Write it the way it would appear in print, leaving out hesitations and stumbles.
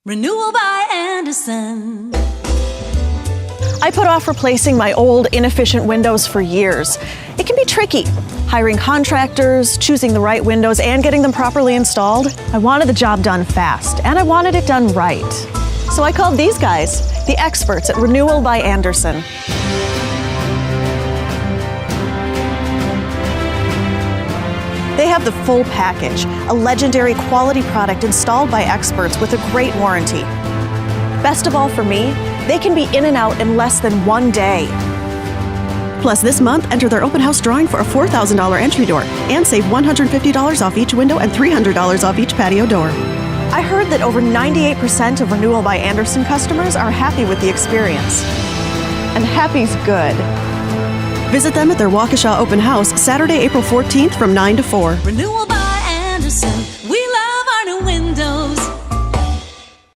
Renewal by Andersen. I put off replacing my old, inefficient windows for years. It can be tricky, hiring contractors, choosing the right windows, and getting them properly installed. I wanted the job done fast, and I wanted it done right. So I called these guys, the experts at Renewal by Andersen. They have the full package, a legendary quality product installed by experts with a great warranty. Best of all for me, they can be in and out in less than 1 day. Plus, this month, enter their open house drawing for a $4,000 entry door and save $150 off each window and $300 off each patio door. I heard that over 98% of Renewal by Andersen customers are happy with the experience. And happy's good. Visit them at their Waukesha open house Saturday, April 14th from 9 to 4. Renewal by Andersen.